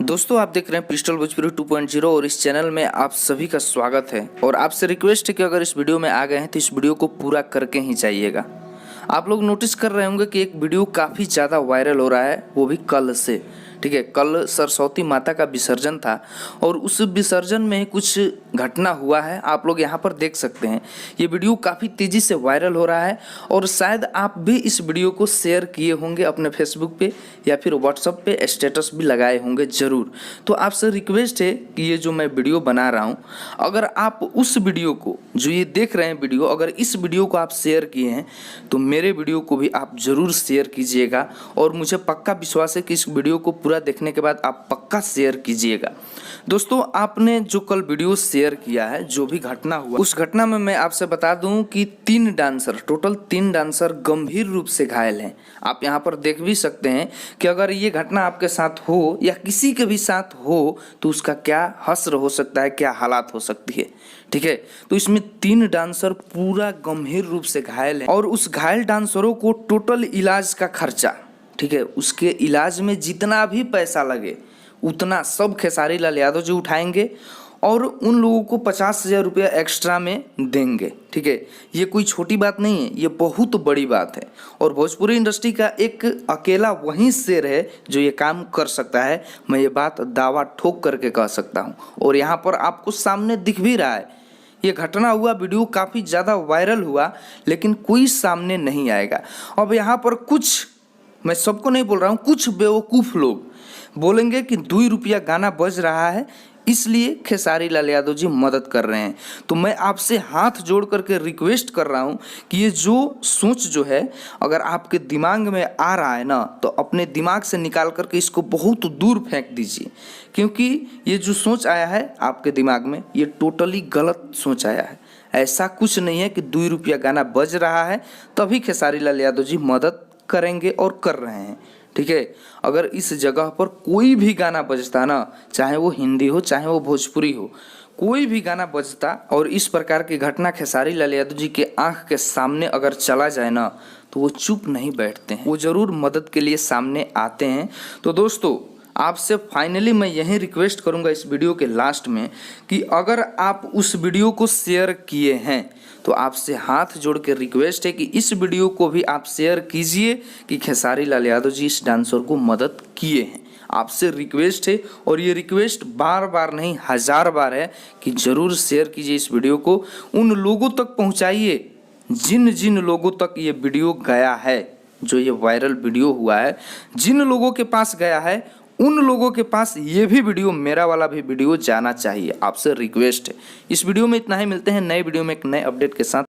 दोस्तों आप देख रहे हैं पिस्टल भोजपुरी 2.0 और इस चैनल में आप सभी का स्वागत है। और आपसे रिक्वेस्ट है कि अगर इस वीडियो में आ गए हैं तो इस वीडियो को पूरा करके ही जाइएगा। आप लोग नोटिस कर रहे होंगे कि एक वीडियो काफ़ी ज़्यादा वायरल हो रहा है, वो भी कल से। ठीक है, कल सरस्वती माता का विसर्जन था और उस विसर्जन में कुछ घटना हुआ है, आप लोग यहाँ पर देख सकते हैं। ये वीडियो काफ़ी तेज़ी से वायरल हो रहा है और शायद आप भी इस वीडियो को शेयर किए होंगे अपने फेसबुक पे या फिर व्हाट्सएप पे स्टेटस भी लगाए होंगे ज़रूर। तो आपसे रिक्वेस्ट है कि ये जो मैं वीडियो बना रहा हूँ, अगर आप उस वीडियो को जो ये देख रहे हैं वीडियो, अगर इस वीडियो को आप शेयर किए हैं तो मेरे वीडियो को भी आप ज़रूर शेयर कीजिएगा। और मुझे पक्का विश्वास है कि इस वीडियो को पूरा देखने के बाद आप पक्का शेयर कीजिएगा। दोस्तों आपने जो कल वीडियो शेयर किया है, जो भी घटना हुआ, उस घटना में मैं आपसे बता दूं कि टोटल तीन डांसर गंभीर रूप से घायल हैं। आप यहां पर देख भी सकते हैं कि अगर ये घटना आपके साथ हो या किसी के भी साथ हो तो उसका क्या हश्र हो सकता है, क्या हालात हो सकती है। ठीक है, तो इसमें 3 डांसर पूरा गंभीर रूप से घायल हैं और उस घायल डांसरों को टोटल इलाज का खर्चा, ठीक है, उसके इलाज में जितना भी पैसा लगे उतना सब खेसारी लाल यादव जी उठाएंगे और उन लोगों को 50,000 रुपया एक्स्ट्रा में देंगे। ठीक है, ये कोई छोटी बात नहीं है, ये बहुत बड़ी बात है और भोजपुरी इंडस्ट्री का एक अकेला वही शेर है जो ये काम कर सकता है। मैं ये बात दावा ठोक करके कह सकता हूँ और यहाँ पर आपको सामने दिख भी रहा है। ये घटना हुआ, वीडियो काफ़ी ज़्यादा वायरल हुआ, लेकिन कोई सामने नहीं आएगा। अब यहाँ पर कुछ, मैं सबको नहीं बोल रहा हूँ, कुछ बेवकूफ़ लोग बोलेंगे कि 2 रुपया गाना बज रहा है इसलिए खेसारी लाल यादव जी मदद कर रहे हैं। तो मैं आपसे हाथ जोड़ करके रिक्वेस्ट कर रहा हूँ कि ये जो सोच जो है, अगर आपके दिमाग में आ रहा है ना, तो अपने दिमाग से निकाल करके इसको बहुत दूर फेंक दीजिए, क्योंकि ये जो सोच आया है आपके दिमाग में, ये टोटली गलत सोच आया है। ऐसा कुछ नहीं है कि 2 रुपया गाना बज रहा है तभी खेसारी लाल यादव जी मदद करेंगे और कर रहे हैं। ठीक है, अगर इस जगह पर कोई भी गाना बजता ना, चाहे वो हिंदी हो चाहे वो भोजपुरी हो, कोई भी गाना बजता और इस प्रकार की घटना खेसारी लाल यादव जी के आंख के सामने अगर चला जाए ना, तो वो चुप नहीं बैठते हैं, वो ज़रूर मदद के लिए सामने आते हैं। तो दोस्तों आपसे फाइनली मैं यही रिक्वेस्ट करूंगा इस वीडियो के लास्ट में कि अगर आप उस वीडियो को शेयर किए हैं तो आपसे हाथ जोड़ के रिक्वेस्ट है कि इस वीडियो को भी आप शेयर कीजिए कि खेसारी लाल यादव जी इस डांसर को मदद किए हैं। आपसे रिक्वेस्ट है और ये रिक्वेस्ट बार बार नहीं 1000 बार है कि ज़रूर शेयर कीजिए इस वीडियो को, उन लोगों तक पहुँचाइए जिन जिन लोगों तक ये वीडियो गया है, जो ये वायरल वीडियो हुआ है, जिन लोगों के पास गया है उन लोगों के पास ये भी वीडियो, मेरा वाला भी वीडियो जाना चाहिए। आपसे रिक्वेस्ट है। इस वीडियो में इतना ही, मिलते हैं नए वीडियो में एक नए अपडेट के साथ।